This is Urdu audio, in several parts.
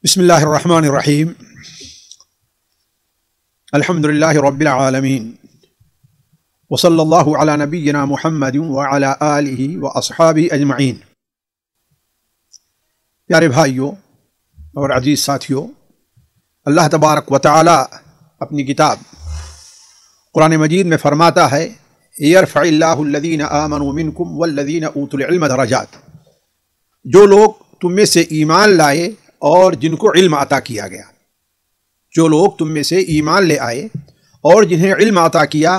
بسم اللہ الرحمن الرحیم الحمد للہ رب العالمین وصلی اللہ علی نبینا محمد وعلی آلہ واصحابہ اجمعین۔ پیارے بھائیوں اور عزیز ساتھیوں، اللہ تبارک و تعالی اپنی کتاب قرآن مجید میں فرماتا ہے یرفع اللہ الذین آمنوا منکم والذین اوتوا العلم درجات۔ جو لوگ تم میں سے ایمان لائے اور جن کو علم عطا کیا گیا، جو لوگ تم میں سے ایمان لے آئے اور جنہیں علم عطا کیا،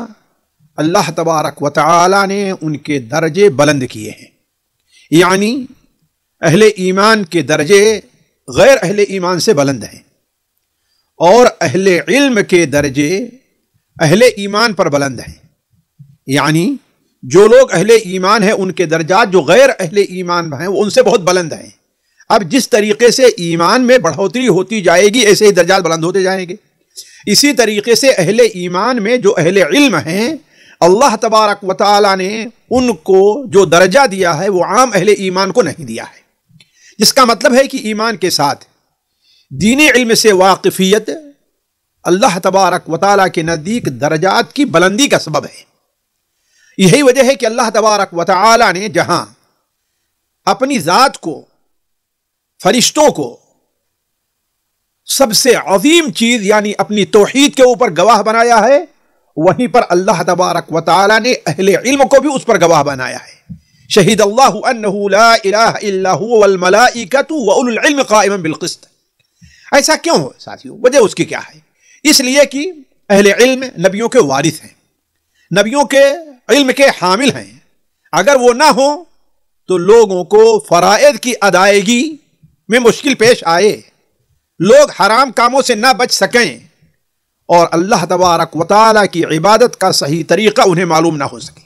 اللہ تبارک و تعالی نے ان کے درجے بلند کیے ہیں۔ یعنی اہل ایمان کے درجے غیر اہل ایمان سے بلند ہیں، اور اہل علم کے درجے اہل ایمان پر بلند ہیں۔ یعنی جو لوگ اہل ایمان ہیں ان کے درجات جو غیر اہل ایمان ہیں وہ ان سے بہت بلند ہیں۔ اب جس طریقے سے ایمان میں بڑھوتری ہوتی جائے گی ایسے ہی درجات بلند ہوتے جائیں گے۔ اسی طریقے سے اہل ایمان میں جو اہل علم ہیں، اللہ تبارک و تعالی نے ان کو جو درجہ دیا ہے وہ عام اہل ایمان کو نہیں دیا ہے، جس کا مطلب ہے کہ ایمان کے ساتھ دینی علم سے واقفیت اللہ تبارک و تعالی کے نزدیک درجات کی بلندی کا سبب ہے۔ یہی وجہ ہے کہ اللہ تبارک و تعالی نے جہاں اپنی ذات کو، فرشتوں کو سب سے عظیم چیز یعنی اپنی توحید کے اوپر گواہ بنایا ہے، وہیں پر اللہ تبارک و تعالی نے اہل علم کو بھی اس پر گواہ بنایا ہے۔ شہید اللہ انہ لا الہ الا هو والملائکۃ واولو العلم قائما بالقسط۔ ایسا کیوں ہو ساتھیوں؟ وجہ اس کی کیا ہے؟ اس لیے کہ اہل علم نبیوں کے وارث ہیں، نبیوں کے علم کے حامل ہیں۔ اگر وہ نہ ہو تو لوگوں کو فرائض کی ادائیگی میں مشکل پیش آئے، لوگ حرام کاموں سے نہ بچ سکیں، اور اللہ تبارک و تعالی کی عبادت کا صحیح طریقہ انہیں معلوم نہ ہو سکے۔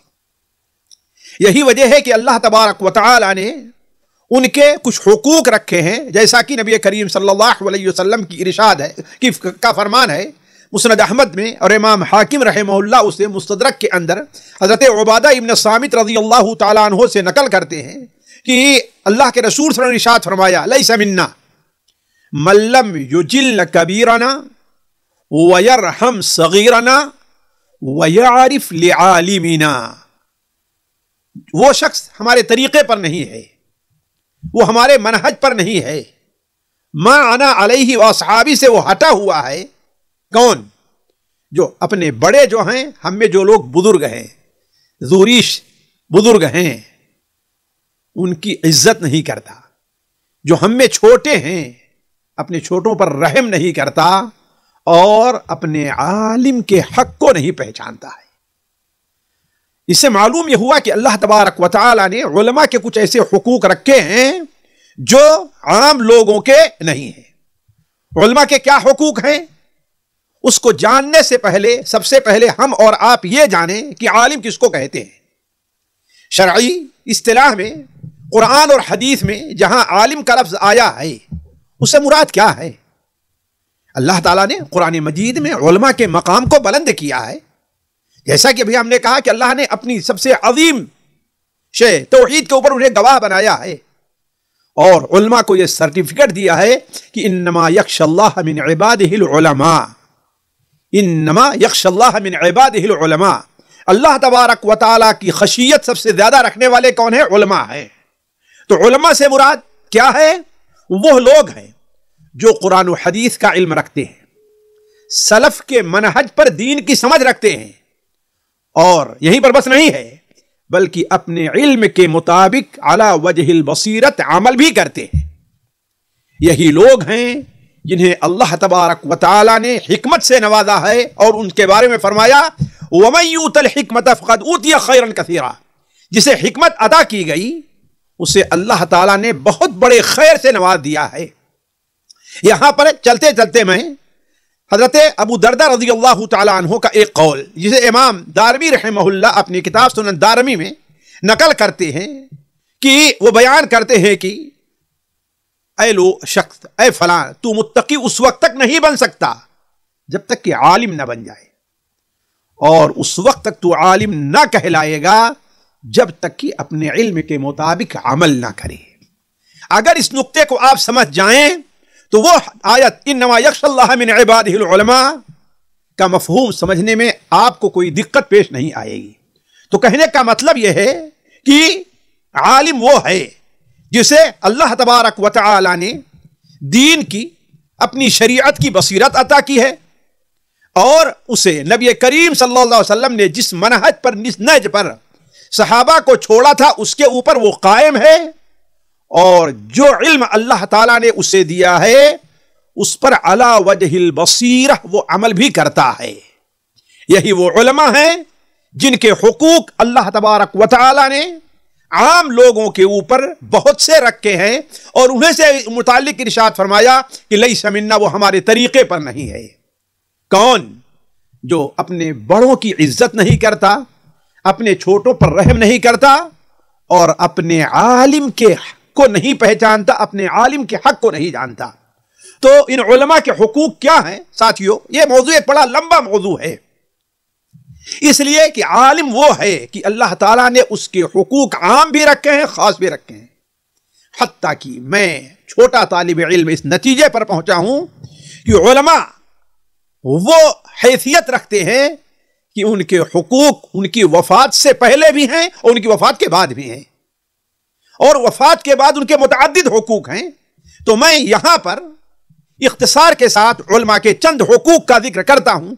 یہی وجہ ہے کہ اللہ تبارک و تعالی نے ان کے کچھ حقوق رکھے ہیں، جیسا کہ نبی کریم صلی اللہ علیہ وسلم کی ارشاد ہے کا فرمان ہے مسند احمد میں، اور امام حاکم رحمہ اللہ اسے مستدرک کے اندر حضرت عبادہ ابن صامت رضی اللہ تعالیٰ عنہ سے نقل کرتے ہیں کہ اللہ کے رسول صلی اللہ علیہ وسلم نے ارشاد فرمایا لیس منا من لم یجل کبیرنا ویرحم صغیرنا ویعرف لعالمنا۔ وہ شخص ہمارے طریقے پر نہیں ہے، وہ ہمارے منہج پر نہیں ہے، ما انا علیہ واصحابی سے وہ ہٹا ہوا ہے۔ کون؟ جو اپنے بڑے جو ہیں، ہم میں جو لوگ بزرگ ہیں، ذوریش بزرگ ہیں، ان کی عزت نہیں کرتا، جو ہم میں چھوٹے ہیں اپنے چھوٹوں پر رحم نہیں کرتا، اور اپنے عالم کے حق کو نہیں پہچانتا ہے۔ اس سے معلوم یہ ہوا کہ اللہ تبارک و تعالی نے علماء کے کچھ ایسے حقوق رکھے ہیں جو عام لوگوں کے نہیں ہیں۔ علماء کے کیا حقوق ہیں؟ اس کو جاننے سے پہلے سب سے پہلے ہم اور آپ یہ جانیں کہ عالم کس کو کہتے ہیں۔ شرعی اصطلاح میں، قرآن اور حدیث میں جہاں عالم کا لفظ آیا ہے اس سے مراد کیا ہے؟ اللہ تعالیٰ نے قرآن مجید میں علماء کے مقام کو بلند کیا ہے، جیسا کہ ابھی ہم نے کہا کہ اللہ نے اپنی سب سے عظیم شے توحید کے اوپر انہیں گواہ بنایا ہے، اور علماء کو یہ سرٹیفکیٹ دیا ہے کہ انما یخشی اللہ من عبادہ العلماء، انما یخشی اللہ من عبادہ العلماء۔ اللہ تبارک و تعالیٰ کی خشیت سب سے زیادہ رکھنے والے کون ہیں؟ علماء ہیں۔ تو علماء سے مراد کیا ہے؟ وہ لوگ ہیں جو قرآن و حدیث کا علم رکھتے ہیں، سلف کے منہج پر دین کی سمجھ رکھتے ہیں، اور یہیں پر بس نہیں ہے بلکہ اپنے علم کے مطابق علی وجہ البصیرت عمل بھی کرتے ہیں۔ یہی لوگ ہیں جنہیں اللہ تبارک و تعالی نے حکمت سے نوازا ہے، اور ان کے بارے میں فرمایا وَمَن يُؤْتَ الْحِكْمَةَ فَقَدْ أُوتِيَ خَيْرًا كَثِيرًا۔ جسے حکمت عطا کی گئی اسے اللہ تعالیٰ نے بہت بڑے خیر سے نواز دیا ہے۔ یہاں پر چلتے چلتے میں حضرت ابو دردہ رضی اللہ تعالیٰ عنہ کا ایک قول، جسے امام دارمی رحمہ اللہ اپنی کتاب سنن دارمی میں نقل کرتے ہیں، کہ وہ بیان کرتے ہیں کہ اے شخص، اے فلاں، تو متقی اس وقت تک نہیں بن سکتا جب تک کہ عالم نہ بن جائے، اور اس وقت تک تو عالم نہ کہلائے گا جب تک کہ اپنے علم کے مطابق عمل نہ کرے۔ اگر اس نقطے کو آپ سمجھ جائیں تو وہ آیت انما یخشی اللہ من عبادہ العلماء کا مفہوم سمجھنے میں آپ کو کوئی دقت پیش نہیں آئے گی۔ تو کہنے کا مطلب یہ ہے کہ عالم وہ ہے جسے اللہ تبارک و تعالی نے دین کی، اپنی شریعت کی بصیرت عطا کی ہے، اور اسے نبی کریم صلی اللہ علیہ وسلم نے جس منہج پر، نہج پر صحابہ کو چھوڑا تھا اس کے اوپر وہ قائم ہے، اور جو علم اللہ تعالیٰ نے اسے دیا ہے اس پر علی وجہ البصیرہ وہ عمل بھی کرتا ہے۔ یہی وہ علماء ہیں جن کے حقوق اللہ تبارک و تعالیٰ نے عام لوگوں کے اوپر بہت سے رکھے ہیں، اور انہیں سے متعلق ارشاد فرمایا کہ لیس منا، وہ ہمارے طریقے پر نہیں ہے۔ کون؟ جو اپنے بڑوں کی عزت نہیں کرتا، اپنے چھوٹوں پر رحم نہیں کرتا، اور اپنے عالم کے حق کو نہیں پہچانتا، اپنے عالم کے حق کو نہیں جانتا۔ تو ان علماء کے حقوق کیا ہیں ساتھیوں؟ یہ موضوع ایک بڑا لمبا موضوع ہے، اس لیے کہ عالم وہ ہے کہ اللہ تعالیٰ نے اس کے حقوق عام بھی رکھے ہیں، خاص بھی رکھے ہیں۔ حتیٰ کہ میں چھوٹا طالب علم اس نتیجے پر پہنچا ہوں کہ علماء وہ حیثیت رکھتے ہیں کہ ان کے حقوق ان کی وفات سے پہلے بھی ہیں اور ان کی وفات کے بعد بھی ہیں، اور وفات کے بعد ان کے متعدد حقوق ہیں۔ تو میں یہاں پر اختصار کے ساتھ علماء کے چند حقوق کا ذکر کرتا ہوں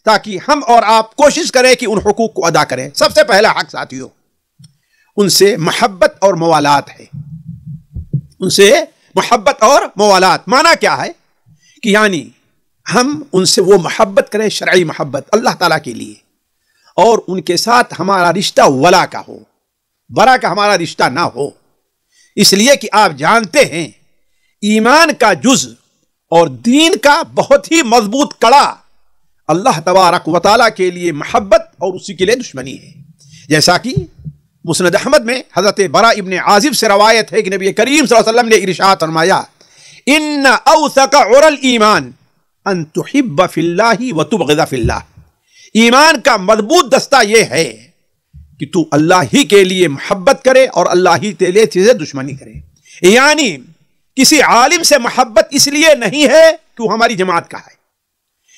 تاکہ ہم اور آپ کوشش کریں کہ ان حقوق کو ادا کریں۔ سب سے پہلا حق ساتھیوں، ان سے محبت اور موالات ہے۔ ان سے محبت اور موالات معنی کیا ہے؟ کہ یعنی ہم ان سے وہ محبت کریں، شرعی محبت اللہ تعالیٰ کے لیے، اور ان کے ساتھ ہمارا رشتہ ولا کا ہو، برا کا ہمارا رشتہ نہ ہو۔ اس لیے کہ آپ جانتے ہیں ایمان کا جز اور دین کا بہت ہی مضبوط کڑا اللہ تبارک و تعالیٰ کے لیے محبت اور اسی کے لیے دشمنی ہے۔ جیسا کہ مسند احمد میں حضرت برا ابن عازب سے روایت ہے کہ نبی کریم صلی اللہ علیہ وسلم نے ارشاد فرمایا ان اوثق عر الایمان ان تحب فی اللہ وتبغض فی اللہ، ایمان کا مضبوط دستہ یہ ہے کہ تو اللہ ہی کے لیے محبت کرے اور اللہ ہی کے لیے چیزیں دشمنی کرے۔ یعنی کسی عالم سے محبت اس لیے نہیں ہے کہ وہ ہماری جماعت کا ہے،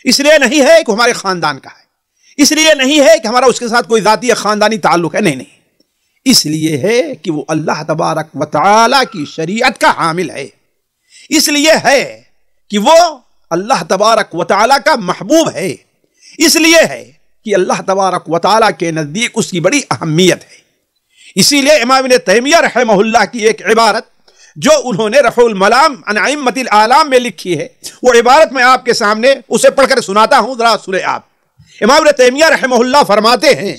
اس لیے نہیں ہے کہ ہمارے خاندان کا ہے، اس لیے نہیں ہے کہ ہمارا اس کے ساتھ کوئی ذاتی یا خاندانی تعلق ہے، نہیں، اس لیے ہے کہ وہ اللہ تبارک و تعالی کی شریعت کا حامل ہے، اس لیے ہے کہ وہ اللہ تبارک و تعالی کا محبوب ہے، اس لیے ہے کہ اللہ تبارک و تعالی کے نزدیک اس کی بڑی اہمیت ہے۔ اسی لیے امام ابن تیمیہ رحمہ اللہ کی ایک عبارت جو انہوں نے رفع الملام عن ائمۃ الاعلام میں لکھی ہے، وہ عبارت میں آپ کے سامنے اسے پڑھ کر سناتا ہوں، ذرا سنیں آپ۔ امام ابن تیمیہ رحمہ اللہ فرماتے ہیں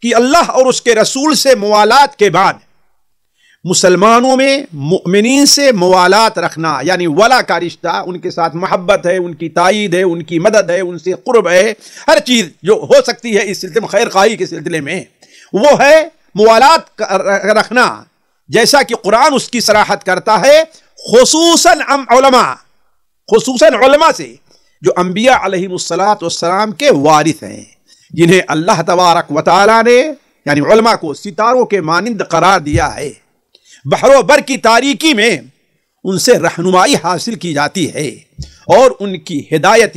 کہ اللہ اور اس کے رسول سے موالات کے بعد مسلمانوں میں مؤمنین سے موالات رکھنا، یعنی ولا کا رشتہ، ان کے ساتھ محبت ہے، ان کی تائید ہے، ان کی مدد ہے، ان سے قرب ہے، ہر چیز جو ہو سکتی ہے اس سلسلے میں، خیر خواہی کے سلسلے میں، وہ ہے موالات رکھنا، جیسا کہ قرآن اس کی صراحت کرتا ہے، خصوصاً علماء سے جو انبیاء علیہم السلام کے وارث ہیں، جنہیں اللہ تبارک و تعالی نے یعنی علماء کو ستاروں کے مانند قرار دیا ہے، بحر و بر کی تاریکی میں ان سے رہنمائی حاصل کی جاتی ہے، اور ان کی ہدایت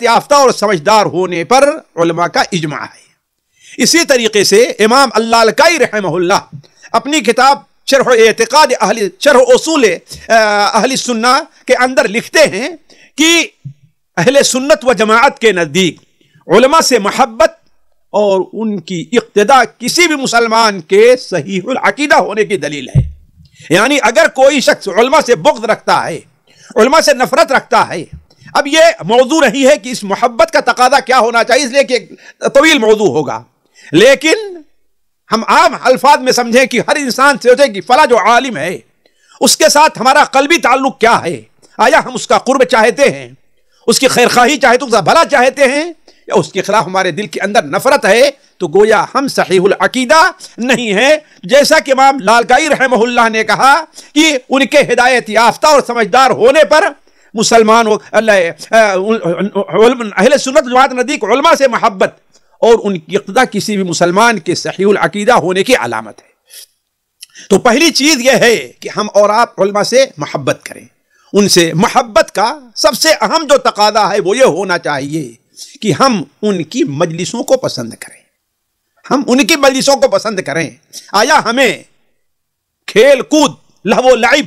یافتہ اور سمجھدار ہونے پر علماء کا اجماع ہے۔ اسی طریقے سے امام اللالکائی رحمہ اللہ اپنی کتاب شرح اصول اہل سنہ کے اندر لکھتے ہیں کہ اہل سنت و جماعت کے نزدیک علماء سے محبت اور ان کی اقتداء کسی بھی مسلمان کے صحیح العقیدہ ہونے کی دلیل ہے۔ یعنی اگر کوئی شخص علماء سے بغض رکھتا ہے، علماء سے نفرت رکھتا ہے، اب یہ موضوع نہیں ہے کہ اس محبت کا تقاضا کیا ہونا چاہیے، اس لیے کہ طویل موضوع ہوگا، لیکن ہم عام الفاظ میں سمجھیں کہ ہر انسان سوچے کہ فلاں جو عالم ہے اس کے ساتھ ہمارا قلبی تعلق کیا ہے، آیا ہم اس کا قرب چاہتے ہیں، اس کی خیرخواہی چاہتے ہیں، اس کا بھلا چاہتے ہیں، یا اس کے خلاف ہمارے دل کے اندر نفرت ہے، تو گویا ہم صحیح العقیدہ نہیں ہے۔ جیسا کہ امام لالکائی رحمہ اللہ نے کہا کہ ان کے ہدایت یافتہ اور سمجھدار ہونے پر مسلمان اہل سنت جماعت نزدیک علماء سے محبت اور ان کی اقتداء کسی بھی مسلمان کے صحیح العقیدہ ہونے کی علامت ہے۔ تو پہلی چیز یہ ہے کہ ہم اور آپ علماء سے محبت کریں. ان سے محبت کا سب سے اہم جو تقاضا ہے وہ یہ ہونا چاہیے کہ ہم ان کی مجلسوں کو پسند کریں. ہم ان کی مجلسوں کو پسند کریں. آیا ہمیں کھیل کود لہو و لعب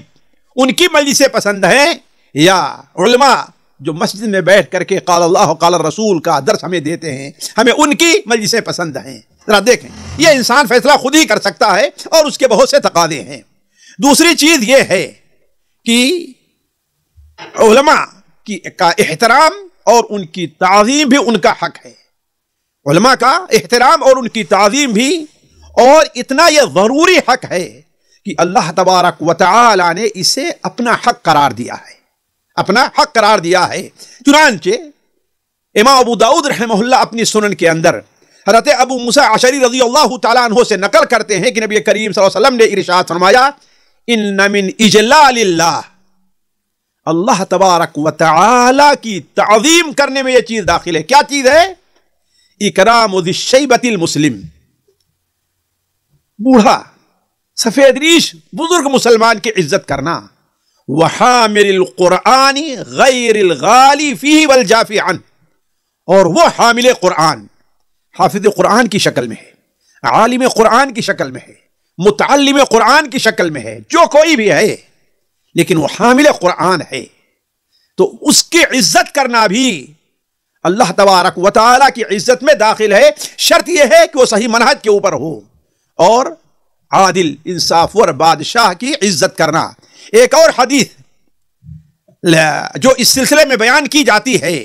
ان کی مجلسیں پسند ہیں، یا علماء جو مسجد میں بیٹھ کر کے قال اللہ قال الرسول کا درس ہمیں دیتے ہیں، ہمیں ان کی مجلسیں پسند ہیں؟ ذرا دیکھیں، یہ انسان فیصلہ خود ہی کر سکتا ہے اور اس کے بہت سے تقاضے ہیں. دوسری چیز یہ ہے کہ علماء کا احترام اور ان کی تعظیم بھی ان کا حق ہے. علماء کا احترام اور ان کی تعظیم بھی، اور اتنا یہ ضروری حق ہے کہ اللہ تبارک و تعالی نے اسے اپنا حق قرار دیا ہے، اپنا حق قرار دیا ہے. چنانچہ امام ابو داؤد رحمہ اللہ اپنی سنن کے اندر حضرت ابو موسیٰ اشعری رضی اللہ تعالیٰ عنہ سے نقل کرتے ہیں کہ نبی کریم صلی اللہ علیہ وسلم نے ارشاد فرمایا، ان من اجلال اللہ، اللہ تبارک و تعالی کی تعظیم کرنے میں یہ چیز داخل ہے. کیا چیز ہے؟ اکرام ذی الشیبۃ المسلم، بوڑھا سفید ریش بزرگ مسلمان کی عزت کرنا. وحامل القرآن غیر الغالی فیہ والجافی عنہ، اور وہ حامل قرآن حافظ قرآن کی شکل میں ہے، عالم قرآن کی شکل میں ہے، متعلم قرآن کی شکل میں ہے، جو کوئی بھی ہے لیکن وہ حامل قرآن ہے، تو اس کی عزت کرنا بھی اللہ تبارک و تعالی کی عزت میں داخل ہے. شرط یہ ہے کہ وہ صحیح منہج کے اوپر ہو، اور عادل انصاف ور بادشاہ کی عزت کرنا. ایک اور حدیث جو اس سلسلے میں بیان کی جاتی ہے،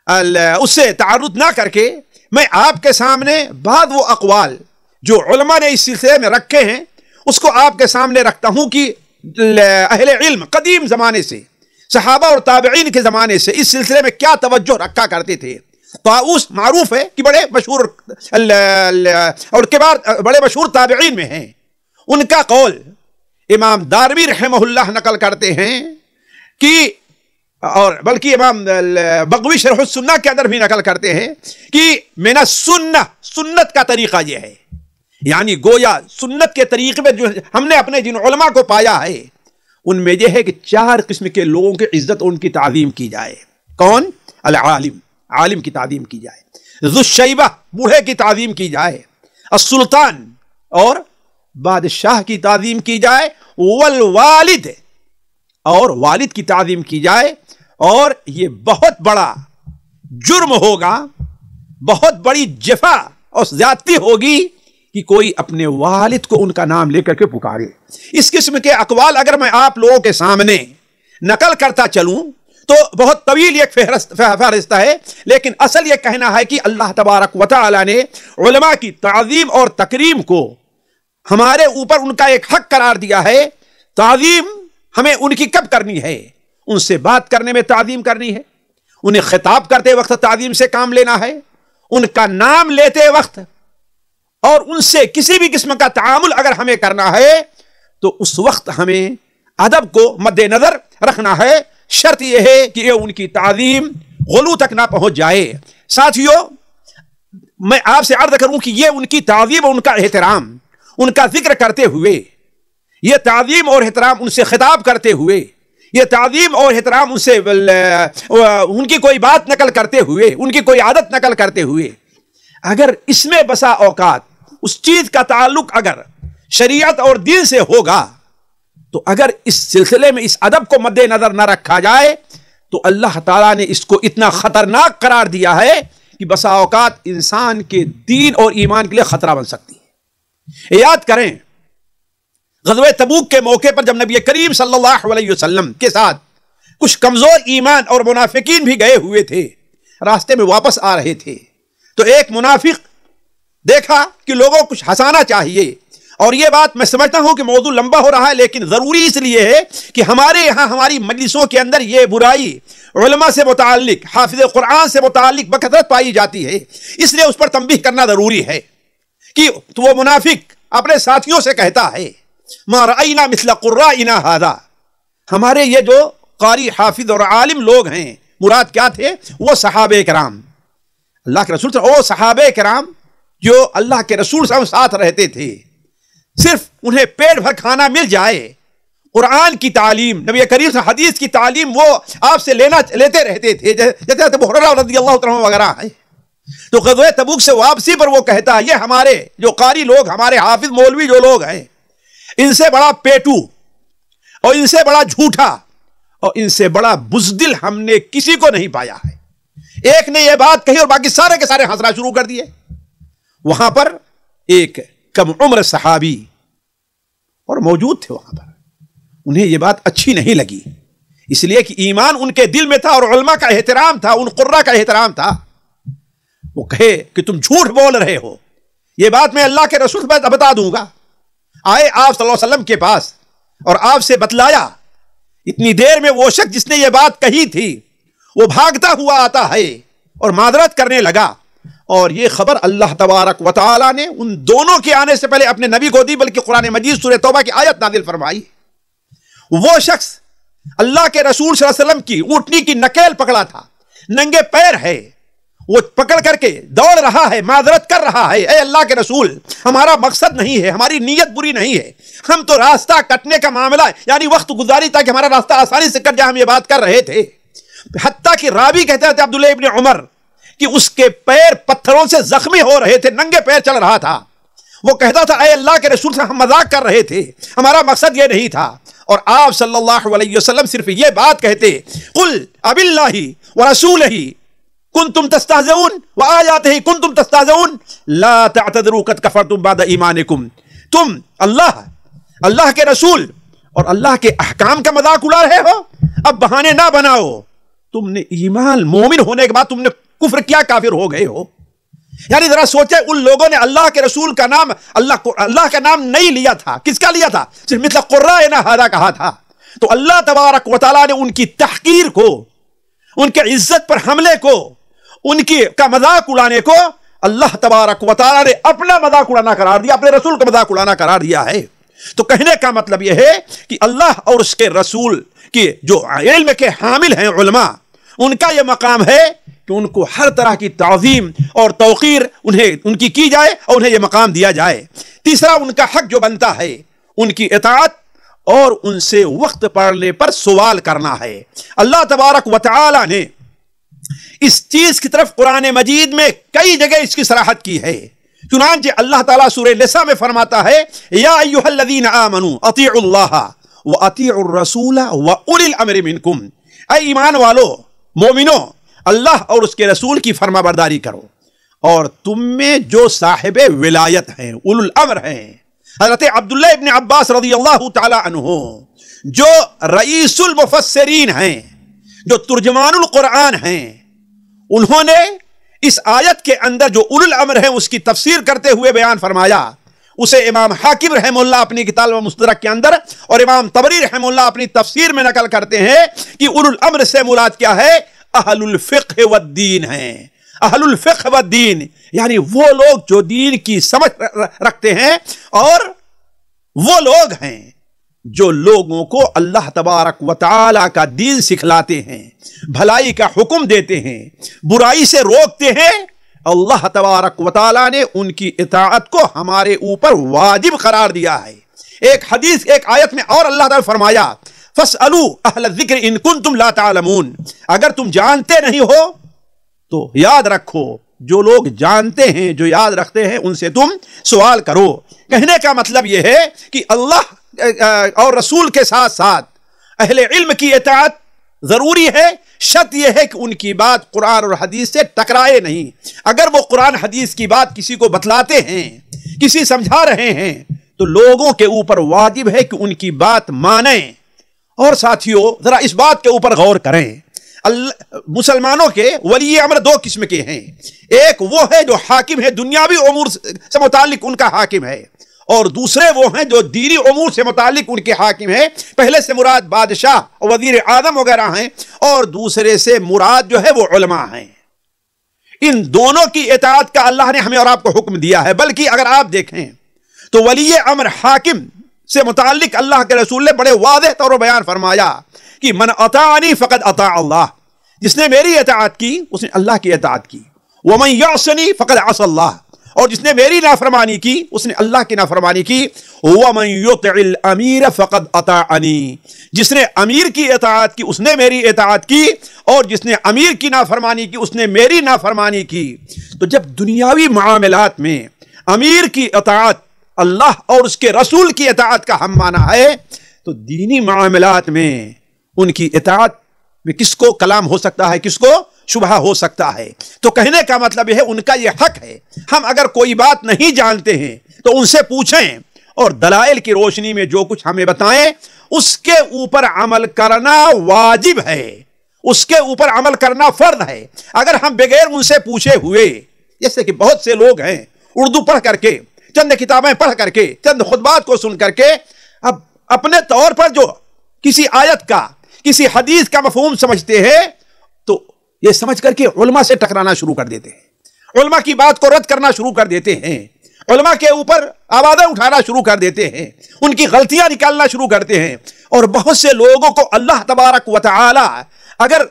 اس سے تعارض نہ کر کے میں آپ کے سامنے بعض وہ اقوال جو علماء نے اس سلسلے میں رکھے ہیں اس کو آپ کے سامنے رکھتا ہوں کہ اہل علم قدیم زمانے سے، صحابہ اور تابعین کے زمانے سے اس سلسلے میں کیا توجہ رکھا کرتے تھے. طاؤس معروف ہے کہ بڑے مشہور اور کبار بڑے مشہور تابعین میں ہیں. ان کا قول امام دارمی رحمہ اللہ نقل کرتے ہیں کہ، اور بلکہ امام بغوی شرح السنہ کے اندر بھی نقل کرتے ہیں کہ من السنہ، سنت کا طریقہ یہ ہے، یعنی گویا سنت کے طریقے میں جو ہم نے اپنے جن علماء کو پایا ہے ان میں یہ ہے کہ 4 قسم کے لوگوں کی عزت اور ان کی تعظیم کی جائے. کون؟ العالم، عالم کی تعظیم کی جائے. ذو الشیبہ، بوڑھے کی تعظیم کی جائے. السلطان، اور بادشاہ کی تعظیم کی جائے. والوالد، اور والد کی تعظیم کی جائے. اور یہ بہت بڑا جرم ہوگا، بہت بڑی جفا اور زیادتی ہوگی کہ کوئی اپنے والد کو ان کا نام لے کر کے پکارے. اس قسم کے اقوال اگر میں آپ لوگوں کے سامنے نقل کرتا چلوں تو بہت طویل ایک فہرست ہے، لیکن اصل یہ کہنا ہے کہ اللہ تبارک و تعالی نے علماء کی تعظیم اور تکریم کو ہمارے اوپر ان کا ایک حق قرار دیا ہے. تعظیم ہمیں ان کی کب کرنی ہے؟ ان سے بات کرنے میں تعظیم کرنی ہے، انہیں خطاب کرتے وقت تعظیم سے کام لینا ہے، ان کا نام لیتے وقت اور ان سے کسی بھی قسم کا تعامل اگر ہمیں کرنا ہے تو اس وقت ہمیں ادب کو مد نظر رکھنا ہے. شرط یہ ہے کہ یہ ان کی تعظیم غلو تک نہ پہنچ جائے. ساتھیو، میں آپ سے عرض کروں کہ یہ ان کی تعظیم اور ان کا احترام، ان کا ذکر کرتے ہوئے، یہ تعظیم اور احترام ان سے خطاب کرتے ہوئے، یہ تعظیم اور احترام ان سے ان کی کوئی بات نقل کرتے ہوئے، ان کی کوئی عادت نقل کرتے ہوئے، اگر اس میں بسا اوقات اس چیز کا تعلق اگر شریعت اور دین سے ہوگا تو اگر اس سلسلے میں اس ادب کو مد نظر نہ رکھا جائے تو اللہ تعالیٰ نے اس کو اتنا خطرناک قرار دیا ہے کہ بسا اوقات انسان کے دین اور ایمان کے لیے خطرہ بن سکتی ہے. یاد کریں غزوہ تبوک کے موقع پر جب نبی کریم صلی اللہ علیہ وسلم کے ساتھ کچھ کمزور ایمان اور منافقین بھی گئے ہوئے تھے، راستے میں واپس آ رہے تھے تو ایک منافق دیکھا کہ لوگوں کو کچھ ہنسانا چاہیے. اور یہ بات میں سمجھتا ہوں کہ موضوع لمبا ہو رہا ہے، لیکن ضروری اس لیے ہے کہ ہمارے یہاں ہماری مجلسوں کے اندر یہ برائی علماء سے متعلق، حافظ قرآن سے متعلق بکثرت پائی جاتی ہے، اس لیے اس پر تنبیہ کرنا ضروری ہے کہ وہ منافق اپنے ساتھیوں سے کہتا ہے ما رأینا مثل قرائنا ھذا، ہمارے یہ جو قاری حافظ اور عالم لوگ ہیں، مراد کیا تھے؟ وہ صحابہ کرام، اللہ کے رسول، وہ صحابہ کرام جو اللہ کے رسول سے ساتھ رہتے تھے. صرف انہیں پیٹ بھر کھانا مل جائے، قرآن کی تعلیم، نبی کریم صلی اللہ علیہ وسلم حدیث کی تعلیم وہ آپ سے لیتے رہتے تھے، جیسے ابو ہریرہ رضی اللہ عنہ وغیرہ ہیں۔ تو غزوہ تبوک سے واپسی پر وہ کہتا ہے یہ ہمارے جو قاری لوگ، ہمارے حافظ مولوی جو لوگ ہیں، ان سے بڑا پیٹو اور ان سے بڑا جھوٹا اور ان سے بڑا بزدل ہم نے کسی کو نہیں پایا ہے۔ ایک نے یہ بات کہی اور باقی سارے کے سارے ہنسنا شروع کر دیے۔ وہاں پر ایک کم عمر صحابی اور موجود تھے وہاں پر، انہیں یہ بات اچھی نہیں لگی، اس لیے کہ ایمان ان کے دل میں تھا اور علماء کا احترام تھا، ان قرہ کا احترام تھا۔ وہ کہے کہ تم جھوٹ بول رہے ہو، یہ بات میں اللہ کے رسول بتا دوں گا۔ آئے آپ صلی اللہ علیہ وسلم کے پاس اور آپ سے بتلایا۔ اتنی دیر میں وہ شخص جس نے یہ بات کہی تھی وہ بھاگتا ہوا آتا ہے اور معذرت کرنے لگا، اور یہ خبر اللہ تبارک و تعالی نے ان دونوں کے آنے سے پہلے اپنے نبی کو دی، بلکہ قرآن مجید سورہ توبہ کی آیت نازل فرمائی۔ وہ شخص اللہ کے رسول صلی اللہ علیہ وسلم کی اونٹنی کی نکیل پکڑا تھا، ننگے پیر ہے، وہ پکڑ کر کے دوڑ رہا ہے، معذرت کر رہا ہے، اے اللہ کے رسول ہمارا مقصد نہیں ہے، ہماری نیت بری نہیں ہے، ہم تو راستہ کٹنے کا معاملہ ہے، یعنی وقت گزاری تاکہ ہمارا راستہ آسانی سے کٹ جائے، ہم یہ بات کر رہے تھے۔ حتیٰ کہ راوی کہتے تھے عبداللہ ابن عمر کہ اس کے پیر پتھروں سے زخمی ہو رہے تھے، ننگے پیر چل رہا تھا۔ وہ کہتا تھا اے اللہ کے رسول ہم مذاق کر رہے تھے، ہمارا مقصد یہ نہیں تھا۔ اور آپ صلی اللہ علیہ وسلم صرف یہ بات کہتے قل اب اللہ ورسولہ کنتم تستہزئون وآیاتہ کنتم تستہزئون لا تعتذروا قد کفرتم بعد ایمانکم، تم اللہ کے رسول اور اللہ کے احکام کا مذاق اڑا رہے ہو، اب بہانے نہ بناؤ، تم نے ایمان مومن ہونے کے بعد تم نے کفر کیا، کافر ہو گئے ہو۔ یعنی ذرا سوچے ان لوگوں نے اللہ کے رسول کا نام اللہ کا نام نہیں لیا تھا، کس کا لیا تھا؟ صرف مثل قرائنا ھذا کہا تھا۔ تو اللہ تبارک و تعالیٰ نے ان کی تحقیر کو، ان کے عزت پر حملے کو، ان کی کا مذاق اڑانے کو اللہ تبارک و تعالیٰ نے اپنا مذاق اڑانا قرار دیا، اپنے رسول کا مذاق اڑانا قرار دیا ہے۔ تو کہنے کا مطلب یہ ہے کہ اللہ اور اس کے رسول کی جو علم کے حامل ہیں علماء، ان کا یہ مقام ہے کہ ان کو ہر طرح کی تعظیم اور توقیر ان کی جائے اور انہیں یہ مقام دیا جائے۔ تیسرا ان کا حق جو بنتا ہے ان کی اطاعت اور ان سے وقت پڑنے پر سوال کرنا ہے۔ اللہ تبارک و تعالی نے اس چیز کی طرف قرآن مجید میں کئی جگہ اس کی صراحت کی ہے۔ چنانچہ اللہ تعالیٰ سورہ نساء میں فرماتا ہے یا ایھا الذین آمنوا اطیعوا اللہ واطیعوا الرسول واولی الامر منکم، اے ایمان والو مومنو اللہ اور اس کے رسول کی فرما برداری کرو، اور تم میں جو صاحب ولایت ہیں، اولو الامر ہیں، حضرت عبداللہ ابن عباس رضی اللہ تعالی عنہ جو رئیس المفسرین ہیں، جو ترجمان القرآن ہیں، انہوں نے اس آیت کے اندر جو اولو الامر ہیں اس کی تفسیر کرتے ہوئے بیان فرمایا۔ اسے امام حاکم رحمہ اللہ اپنی کتاب مستدرک کے اندر اور امام طبری رحمہ اللہ اپنی تفسیر میں نقل کرتے ہیں کہ اولو الامر سے مراد کیا ہے؟ اہل الفقہ والدین ہیں۔ اہل الفقہ والدین یعنی وہ لوگ جو دین کی سمجھ رکھتے ہیں، اور وہ لوگ ہیں جو لوگوں کو اللہ تبارک و تعالی کا دین سکھلاتے ہیں، بھلائی کا حکم دیتے ہیں، برائی سے روکتے ہیں۔ اللہ تبارک و تعالی نے ان کی اطاعت کو ہمارے اوپر واجب قرار دیا ہے۔ ایک حدیث ایک آیت میں اور اللہ تعالی فرمایا فَاسْأَلُوا أَهْلَ الذِّكْرِ إِن كُنتُمْ لَا تَعْلَمُونَ، اگر تم جانتے نہیں ہو تو یاد رکھو، جو لوگ جانتے ہیں، جو یاد رکھتے ہیں، ان سے تم سوال کرو۔ کہنے کا مطلب یہ ہے کہ اللہ اور رسول کے ساتھ ساتھ اہل علم کی اطاعت ضروری ہے، شرط یہ ہے کہ ان کی بات قرآن اور حدیث سے ٹکرائے نہیں۔ اگر وہ قرآن حدیث کی بات کسی کو بتلاتے ہیں، کسی سمجھا رہے ہیں، تو لوگوں کے اوپر واجب ہے کہ ان کی بات مانیں۔ اور ساتھیوں ذرا اس بات کے اوپر غور کریں، مسلمانوں کے ولی امر دو قسم کے ہیں، ایک وہ ہے جو حاکم ہے، دنیاوی امور سے متعلق ان کا حاکم ہے، اور دوسرے وہ ہیں جو دینی امور سے متعلق ان کے حاکم ہیں۔ پہلے سے مراد بادشاہ اور وزیر اعظم وغیرہ ہیں، اور دوسرے سے مراد جو ہے وہ علماء ہیں۔ ان دونوں کی اطاعت کا اللہ نے ہمیں اور آپ کو حکم دیا ہے، بلکہ اگر آپ دیکھیں تو ولی امر حاکم سے متعلق اللہ کے رسول نے بڑے واضح طور پر بیان فرمایا کہ من اطاعنی فقد اطاع اللہ، جس نے میری اطاعت کی اس نے اللہ کی اطاعت کی، ومن یعصنی فقد عصى اللہ، اور جس نے میری نافرمانی کی اس نے اللہ کی نافرمانی کی۔ وَمَن يُطِعِ الْأَمِيرَ فَقَدْ أَطَاعَنِي، جس نے امیر کی اطاعت کی اس نے میری اطاعت کی، اور جس نے امیر کی نافرمانی کی اس نے میری نافرمانی کی۔ تو جب دنیاوی معاملات میں امیر کی اطاعت اللہ اور اس کے رسول کی اطاعت کا ہم معنی ہے، تو دینی معاملات میں ان کی اطاعت میں کس کو کلام ہو سکتا ہے، کس کو شبہ ہو سکتا ہے۔ تو کہنے کا مطلب یہ ہے ان کا یہ حق ہے، ہم اگر کوئی بات نہیں جانتے ہیں تو ان سے پوچھیں، اور دلائل کی روشنی میں جو کچھ ہمیں بتائیں اس کے اوپر عمل کرنا واجب ہے، اس کے اوپر عمل کرنا فرض ہے۔ اگر ہم بغیر ان سے پوچھے ہوئے، جیسے کہ بہت سے لوگ ہیں اردو پڑھ کر کے، چند کتابیں پڑھ کر کے، چند خطبات کو سن کر کے، اب اپنے طور پر جو کسی آیت کا کسی حدیث کا مفہوم سمجھتے ہیں تو یہ سمجھ کر کے علماء سے ٹکرانا شروع کر دیتے ہیں، علماء کی بات کو رد کرنا شروع کر دیتے ہیں، علماء کے اوپر آوازیں اٹھانا شروع کر دیتے ہیں، ان کی غلطیاں نکالنا شروع کرتے ہیں۔ اور بہت سے لوگوں کو اللہ تبارک و تعالی اگر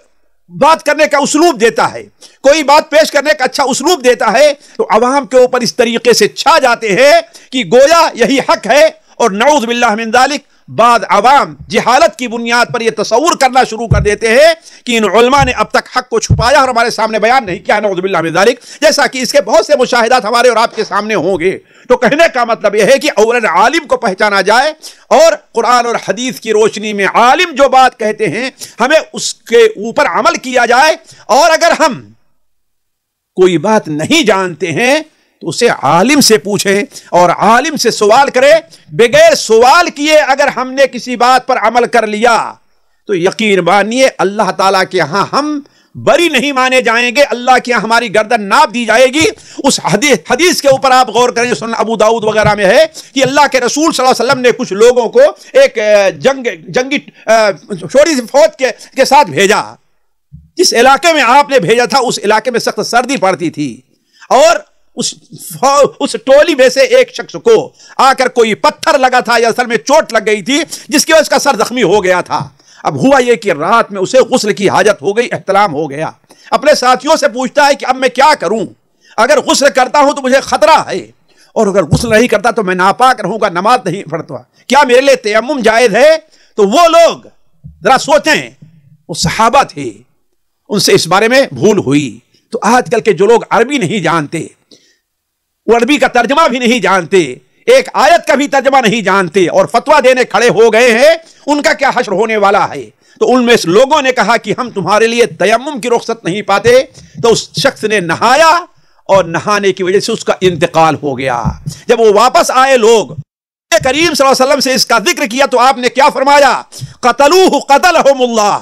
بات کرنے کا اسلوب دیتا ہے، کوئی بات پیش کرنے کا اچھا اسلوب دیتا ہے، تو عوام کے اوپر اس طریقے سے چھا جاتے ہیں کہ گویا یہی حق ہے، اور نعوذ باللہ من ذالک بعض عوام جہالت کی بنیاد پر یہ تصور کرنا شروع کر دیتے ہیں کہ ان علماء نے اب تک حق کو چھپایا اور ہمارے سامنے بیان نہیں کیا، نعوذ باللہ من ذالک، جیسا کہ اس کے بہت سے مشاہدات ہمارے اور آپ کے سامنے ہوں گے۔ تو کہنے کا مطلب یہ ہے کہ اولاً عالم کو پہچانا جائے، اور قرآن اور حدیث کی روشنی میں عالم جو بات کہتے ہیں ہمیں اس کے اوپر عمل کیا جائے، اور اگر ہم کوئی بات نہیں جانتے ہیں تو اسے عالم سے پوچھیں اور عالم سے سوال کرے۔ بغیر سوال کیے اگر ہم نے کسی بات پر عمل کر لیا تو یقین مانیے اللہ تعالیٰ کے ہاں ہم بری نہیں مانے جائیں گے، اللہ کے ہاں ہماری گردن ناپ دی جائے گی۔ اس حدیث کے اوپر آپ غور کریں، سنن ابو داؤد وغیرہ میں ہے کہ اللہ کے رسول صلی اللہ علیہ وسلم نے کچھ لوگوں کو ایک جنگی چھوٹی سی فوج کے ساتھ بھیجا۔ جس علاقے میں آپ نے بھیجا تھا اس علاقے میں سخت سردی پڑتی تھی، اور اس ٹولی میں سے ایک شخص کو آ کر کوئی پتھر لگا تھا یا سر میں چوٹ لگ گئی تھی، جس کی وجہ سے اس کا سر زخمی ہو گیا تھا۔ اب ہوا یہ کہ رات میں اسے غسل کی حاجت ہو گئی، احتلام ہو گیا۔ اپنے ساتھیوں سے پوچھتا ہے کہ اب میں کیا کروں، اگر غسل کرتا ہوں تو مجھے خطرہ ہے، اور اگر غسل نہیں کرتا تو میں ناپاک رہوں گا، نماز نہیں پڑھتا، کیا میرے لیے تیمم جائز ہے؟ تو وہ لوگ ذرا سوچیں، وہ صحابہ تھے، ان سے اس بارے میں بھول ہوئی۔ تو آج کل کے جو لوگ عربی نہیں جانتے، وہ عربی کا ترجمہ بھی نہیں جانتے، ایک آیت کا بھی ترجمہ نہیں جانتے، اور فتویٰ دینے کھڑے ہو گئے ہیں، ان کا کیا حشر ہونے والا ہے؟ تو ان میں سے لوگوں نے کہا کہ ہم تمہارے لیے تیمم کی رخصت نہیں پاتے، تو اس شخص نے نہایا، اور نہانے کی وجہ سے اس کا انتقال ہو گیا۔ جب وہ واپس آئے، لوگ کریم صلی اللہ علیہ وسلم سے اس کا ذکر کیا تو آپ نے کیا فرمایا؟ قتلوہ قتلہم اللہ،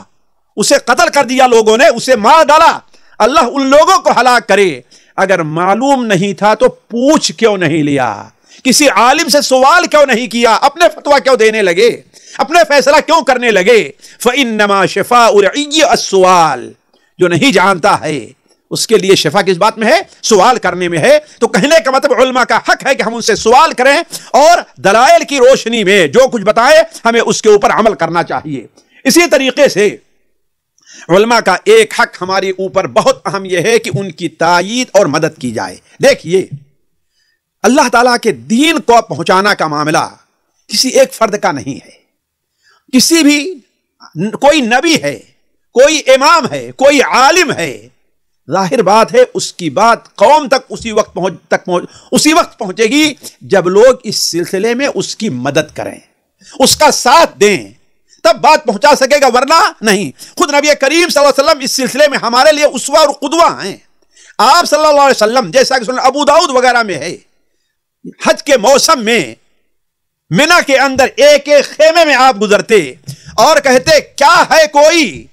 اسے قتل کر دیا لوگوں نے، اسے مار ڈالا، اللہ ان لوگوں کو ہلاک کرے۔ اگر معلوم نہیں تھا تو پوچھ کیوں نہیں لیا؟ کسی عالم سے سوال کیوں نہیں کیا؟ اپنے فتویٰ کیوں دینے لگے؟ اپنے فیصلہ کیوں کرنے لگے؟ فَإِنَّمَا شِفَاءُ الْعِيِّ السُّؤَالُ، جو نہیں جانتا ہے اس کے لیے شفا کس بات میں ہے؟ سوال کرنے میں ہے۔ تو کہنے کا مطلب علماء کا حق ہے کہ ہم ان سے سوال کریں، اور دلائل کی روشنی میں جو کچھ بتائیں ہمیں اس کے اوپر عمل کرنا چاہیے۔ اسی طریقے سے علماء کا ایک حق ہمارے اوپر بہت اہم یہ ہے کہ ان کی تائید اور مدد کی جائے۔ دیکھیے، اللہ تعالیٰ کے دین کو پہنچانا کا معاملہ کسی ایک فرد کا نہیں ہے، کسی بھی کوئی نبی ہے، کوئی امام ہے، کوئی عالم ہے، ظاہر بات ہے اس کی بات قوم تک اسی وقت پہنچے گی جب لوگ اس سلسلے میں اس کی مدد کریں، اس کا ساتھ دیں، تب بات پہنچا سکے گا، ورنہ نہیں۔ خود نبی کریم صلی اللہ علیہ وسلم اس سلسلے میں ہمارے لیے اسوہ اور قدوہ ہیں۔ آپ صلی اللہ علیہ وسلم جیسا کہ سنن ابو داؤد وغیرہ میں ہے، حج کے موسم میں منا کے اندر ایک ایک خیمے میں آپ گزرتے اور کہتے کیا ہے کوئی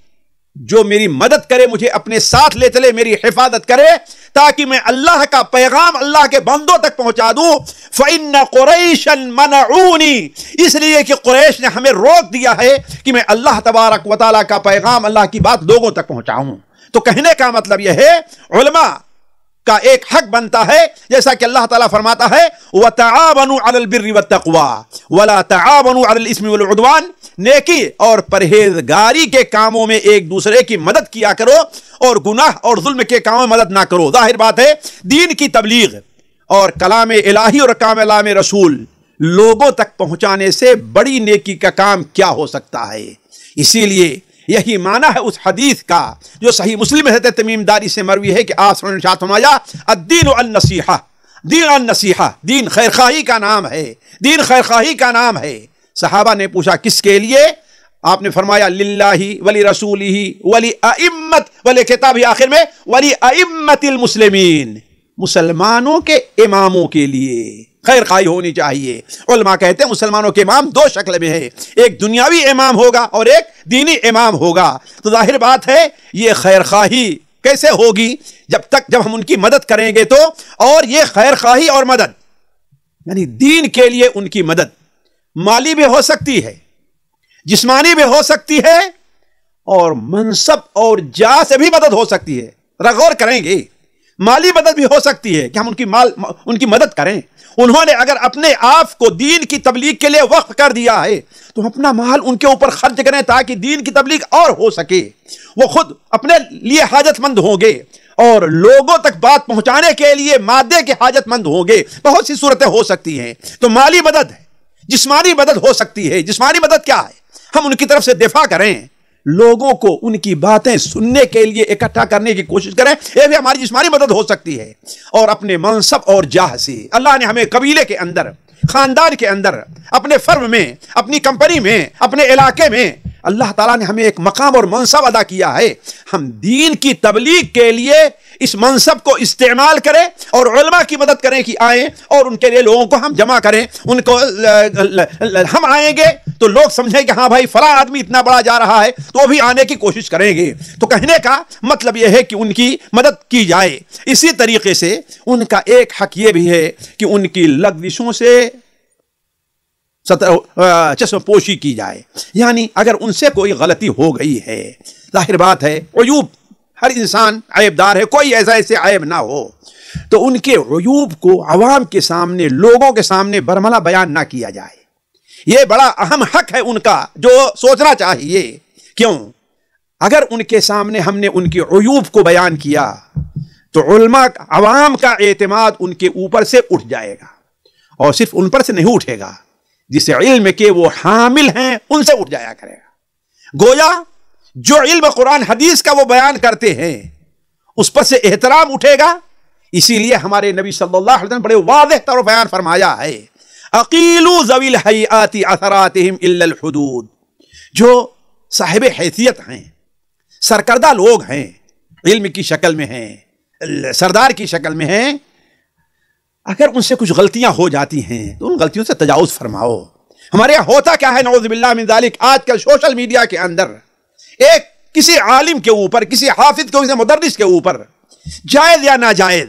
جو میری مدد کرے، مجھے اپنے ساتھ لے چلے، میری حفاظت کرے، تاکہ میں اللہ کا پیغام اللہ کے بندوں تک پہنچا دوں۔ فَإِنَّ قُرَيْشًا مَنَعُونِي، اس لیے کہ قریش نے ہمیں روک دیا ہے کہ میں اللہ تبارک و تعالیٰ کا پیغام، اللہ کی بات لوگوں تک پہنچاؤں۔ تو کہنے کا مطلب یہ ہے علماء کا ایک حق بنتا ہے، جیسا کہ اللہ تعالیٰ فرماتا ہے وَتَعَاوَنُوا عَلَى الْبِرِّ وَالتَّقْوَى وَلَا تَعَاوَنُوا عَلَى الْإِثْمِ وَالْعُدْوَانِ، نیکی اور پرہیزگاری کے کاموں میں ایک دوسرے کی مدد کیا کرو، اور گناہ اور ظلم کے کاموں میں مدد نہ کرو۔ ظاہر بات ہے دین کی تبلیغ اور کلام الہی اور کلام رسول لوگوں تک پہنچانے سے بڑی نیکی کا کام کیا ہو سکتا ہے؟ اسی لیے یہی معنی ہے اس حدیث کا جو صحیح مسلم حضرت تمیم داری سے مروی ہے کہ آپ نے ارشاد فرمایا الدین النصیحہ، دین النصیحہ، دین خیرخواہی کا نام ہے، دین خیرخواہی کا نام ہے۔ صحابہ نے پوچھا کس کے لیے؟ آپ نے فرمایا للہ ولی رسولہ ولی ائمت، ولی کتاب آخر میں ولی ائمت المسلمین، مسلمانوں کے اماموں کے لیے خیر خواہی ہونی چاہیے۔ علماء کہتے ہیں مسلمانوں کے امام دو شکل میں ہے، ایک دنیاوی امام ہوگا اور ایک دینی امام ہوگا۔ تو ظاہر بات ہے یہ خیر خواہی کیسے ہوگی؟ جب ہم ان کی مدد کریں گے تو، اور یہ خیر خواہی اور مدد یعنی دین کے لیے ان کی مدد مالی بھی ہو سکتی ہے، جسمانی بھی ہو سکتی ہے، اور منصب اور جاہ سے بھی مدد ہو سکتی ہے۔ غور کریں گے، مالی مدد بھی ہو سکتی ہے کہ ہم ان کی مدد کریں۔ انہوں نے اگر اپنے آپ کو دین کی تبلیغ کے لیے وقف کر دیا ہے تو اپنا مال ان کے اوپر خرچ کریں تاکہ دین کی تبلیغ اور ہو سکے۔ وہ خود اپنے لیے حاجت مند ہوں گے اور لوگوں تک بات پہنچانے کے لیے مادے کے حاجت مند ہوں گے۔ بہت سی صورتیں ہو سکتی ہیں، تو مالی مدد ہے، جسمانی مدد ہو سکتی ہے۔ جسمانی مدد کیا ہے؟ ہم ان کی طرف سے دفاع کریں، لوگوں کو ان کی باتیں سننے کے لیے اکٹھا کرنے کی کوشش کریں، یہ بھی ہماری جسمانی مدد ہو سکتی ہے۔ اور اپنے منصب اور جاہ سے اللہ نے ہمیں قبیلے کے اندر، خاندان کے اندر، اپنے فرم میں، اپنی کمپنی میں، اپنے علاقے میں اللہ تعالیٰ نے ہمیں ایک مقام اور منصب ادا کیا ہے۔ ہم دین کی تبلیغ کے لیے اس منصب کو استعمال کریں اور علماء کی مدد کریں کہ آئیں اور ان کے لیے لوگوں کو ہم جمع کریں۔ ان کو ہم آئیں گے تو لوگ سمجھیں کہ ہاں بھائی فلاں آدمی اتنا بڑا جا رہا ہے تو وہ بھی آنے کی کوشش کریں گے۔ تو کہنے کا مطلب یہ ہے کہ ان کی مدد کی جائے۔ اسی طریقے سے ان کا ایک حق یہ بھی ہے کہ ان کی لغزشوں سے چشم پوشی کی جائے، یعنی اگر ان سے کوئی غلطی ہو گئی ہے، ظاہر بات ہے عیوب، ہر انسان عیب دار ہے، کوئی ایسے عیب نہ ہو، تو ان کے عیوب کو عوام کے سامنے، لوگوں کے سامنے برملا بیان نہ کیا جائے۔ یہ بڑا اہم حق ہے ان کا جو سوچنا چاہیے۔ کیوں؟ اگر ان کے سامنے ہم نے ان کے عیوب کو بیان کیا تو علماء، عوام کا اعتماد ان کے اوپر سے اٹھ جائے گا، اور صرف ان پر سے نہیں اٹھے گا، جس علم کے وہ حامل ہیں ان سے اٹھ جایا کرے گا۔ گویا جو علم قرآن حدیث کا وہ بیان کرتے ہیں اس پر سے احترام اٹھے گا۔ اسی لیے ہمارے نبی صلی اللہ علیہ وسلم بڑے واضح طور بیان فرمایا ہے اقیلوا ذوی الہیئات اثراتہم الا الحدود، جو صاحب حیثیت ہیں، سرکردہ لوگ ہیں، علم کی شکل میں ہیں، سردار کی شکل میں ہیں، اگر ان سے کچھ غلطیاں ہو جاتی ہیں تو ان غلطیوں سے تجاوز فرماؤ۔ ہمارے یہاں ہوتا کیا ہے نعوذ باللہ من ذالک، آج کل سوشل میڈیا کے اندر ایک کسی عالم کے اوپر، کسی حافظ کے، کسی مدرس کے اوپر، جائز یا ناجائز،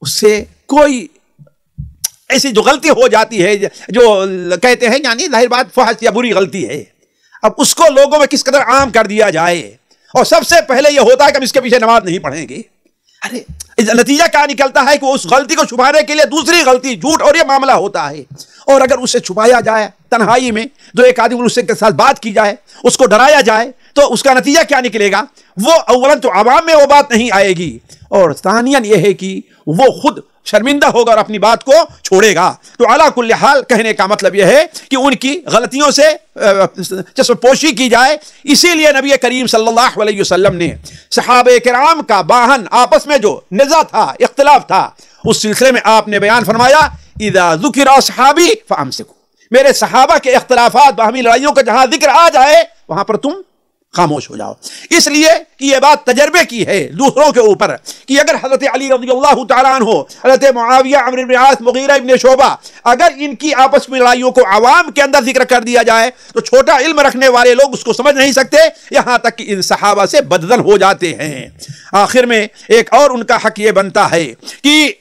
اس سے کوئی ایسی جو غلطی ہو جاتی ہے جو کہتے ہیں یعنی ظاہر بات فحش یا بری غلطی ہے، اب اس کو لوگوں میں کس قدر عام کر دیا جائے، اور سب سے پہلے یہ ہوتا ہے کہ ہم اس کے پیچھے نماز نہیں پڑھیں گے۔ ارے نتیجہ کیا نکلتا ہے کہ اس غلطی کو چھپانے کے لیے دوسری غلطی، جھوٹ اور یہ معاملہ ہوتا ہے۔ اور اگر اسے چھپایا جائے تنہائی میں، دو ایک آدمی اس کے ساتھ بات کی جائے، اس کو ڈرایا جائے، تو اس کا نتیجہ کیا نکلے گا؟ وہ اولاً تو عوام میں وہ بات نہیں آئے گی، اور ثانیاً یہ ہے کہ وہ خود شرمندہ ہوگا اور اپنی بات کو چھوڑے گا۔ تو علی کل حال کہنے کا مطلب یہ ہے کہ ان کی غلطیوں سے چشم پوشی کی جائے۔ اسی لیے نبی کریم صلی اللہ علیہ وسلم نے صحابہ کرام کا باہن آپس میں جو نزاع تھا، اختلاف تھا، اس سلسلے میں آپ نے بیان فرمایا اذا ذکر اصحابی فامسکوا، میرے صحابہ کے اختلافات، باہمی لڑائیوں کا جہاں ذکر آ جائے وہاں پر تم خاموش ہو جاؤ۔ اس لیے کہ یہ بات تجربے کی ہے دوسروں کے اوپر، کہ اگر حضرت علی رضی اللہ تعالیٰ عنہ، حضرت معاویہ، عمرو بن عاص، مغیرہ ابن شعبہ، اگر ان کی آپس میں لڑائیوں کو عوام کے اندر ذکر کر دیا جائے تو چھوٹا علم رکھنے والے لوگ اس کو سمجھ نہیں سکتے، یہاں تک کہ ان صحابہ سے بدزن ہو جاتے ہیں۔ آخر میں ایک اور ان کا حق یہ بنتا ہے کہ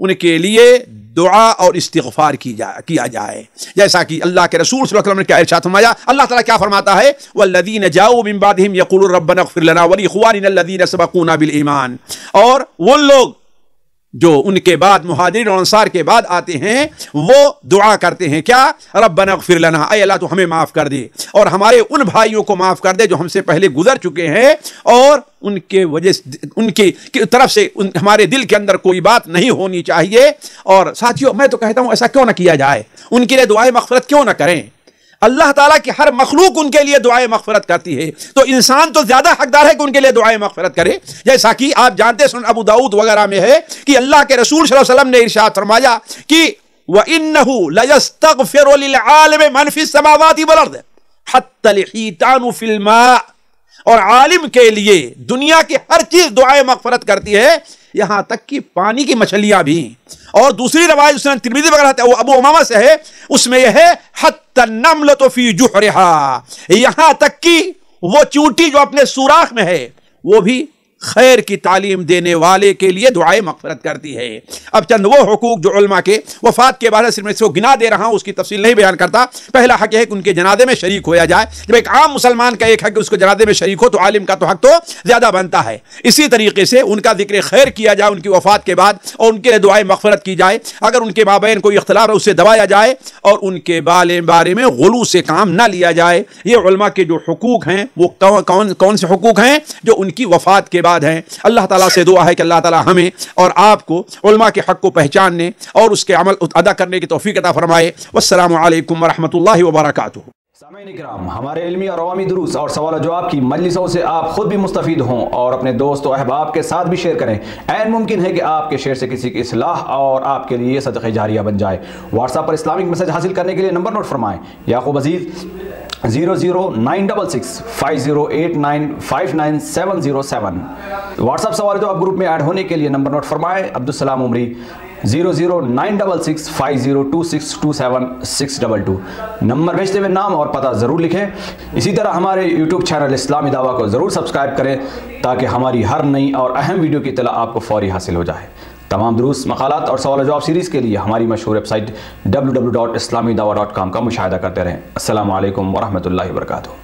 ان کے لیے دعا اور استغفار کیا جائے، جیسا کہ اللہ کے رسول صلی اللہ علیہ وسلم نے کیا ارشاد فرمایا۔ اللہ تعالیٰ کیا فرماتا ہے؟ والذین جاؤوا من بعدہم یقولون ربنا اغفر لنا ولاخواننا الذین سبقونا بالایمان، اور وہ لوگ جو ان کے بعد مہاجرین اور انصار کے بعد آتے ہیں وہ دعا کرتے ہیں کیا؟ ربنا اغفر لنا، اے اللہ تو ہمیں معاف کر دے اور ہمارے ان بھائیوں کو معاف کر دے جو ہم سے پہلے گزر چکے ہیں، اور ان کے وجہ ان کی طرف سے ہمارے دل کے اندر کوئی بات نہیں ہونی چاہیے۔ اور ساتھیوں میں تو کہتا ہوں ایسا کیوں نہ کیا جائے، ان کے لیے دعائے مغفرت کیوں نہ کریں؟ اللہ تعالیٰ کی ہر مخلوق ان کے لیے دعائے مغفرت کرتی ہے، تو انسان تو زیادہ حقدار ہے کہ ان کے لیے دعائے مغفرت کرے۔ جیسا کہ آپ جانتے سن ابو داؤد وغیرہ میں ہے کہ اللہ کے رسول صلی اللہ علیہ وسلم نے ارشاد فرمایا کہ وَإِنَّهُ لَيَسْتَغْفِرُ لِلْعَالِمِ مَنْ فِي السَّمَاوَاتِ وَالْأَرْضِ حَتَّى الْحِيتَانُ فِي الْمَاءِ، اور عالم کے لیے دنیا کی ہر چیز دعائے مغفرت کرتی ہے، یہاں تک کہ پانی کی مچھلیاں بھی۔ اور دوسری روایت سنن ترمذی وغیرہ ہے، وہ ابو امامہ سے ہے، اس میں یہ ہے حتی النملۃ فی جحرہا، یہاں تک کہ وہ چونٹی جو اپنے سوراخ میں ہے وہ بھی خیر کی تعلیم دینے والے کے لیے دعائے مغفرت کرتی ہے۔ اب چند وہ حقوق جو علماء کے وفات کے بعد صرف میں سے گنا دے رہا ہوں، اس کی تفصیل نہیں بیان کرتا۔ پہلا حق ہے کہ ان کے جنازے میں شریک ہویا جائے۔ جب ایک عام مسلمان کا ایک حق کہ اس کو جنازے میں شریک ہو، تو عالم کا تو حق تو زیادہ بنتا ہے۔ اسی طریقے سے ان کا ذکر خیر کیا جائے ان کی وفات کے بعد، اور ان کے لیے دعائے مغفرت کی جائے۔ اگر ان کے مابین کوئی اختلاف ہے اسے دبایا جائے، اور ان کے بارے میں غلو سے کام نہ لیا جائے۔ یہ علماء کے جو حقوق ہیں وہ کون سے حقوق ہیں جو ان کی وفات کے بعد ہیں۔ اللہ تعالیٰ سے دعا ہے کہ اللہ تعالیٰ ہمیں اور آپ کو علماء کے حق کو پہچاننے اور اس کے عمل ادا کرنے کی توفیق عطا فرمائے۔ والسلام علیکم ورحمۃ اللہ وبرکاتہ۔ سامعین کرام، ہمارے علمی اور عوامی دروس اور سوال و جواب کی مجلسوں سے آپ خود بھی مستفید ہوں اور اپنے دوست و احباب کے ساتھ بھی شیئر کریں۔ عین ممکن ہے کہ آپ کے شیئر سے کسی کی اصلاح اور آپ کے لیے صدقہ جاریہ بن جائے۔ واٹس ایپ پر اسلامک میسج حاصل کرنے کے لیے نمبر نوٹ فرمائیں: یعقوب عزیز 00966 5089 59707۔ واٹس ایپ سوال جواب گروپ میں ایڈ ہونے کے لیے نمبر نوٹ فرمائیں: عبدالسلام عمری 00966 5026 27622۔ نمبر بھیجتے ہوئے نام اور پتہ ضرور لکھیں۔ اسی طرح ہمارے یوٹیوب چینل اسلامی دعویٰ کو ضرور سبسکرائب کریں تاکہ ہماری ہر نئی اور اہم ویڈیو کی اطلاع آپ کو فوری حاصل ہو جائے۔ تمام دروس، مقالات اور سوال و جواب سیریز کے لیے ہماری مشہور ویب سائٹ www.islamidawah.com کا مشاہدہ کرتے رہیں۔ السلام علیکم ورحمۃ اللہ وبرکاتہ۔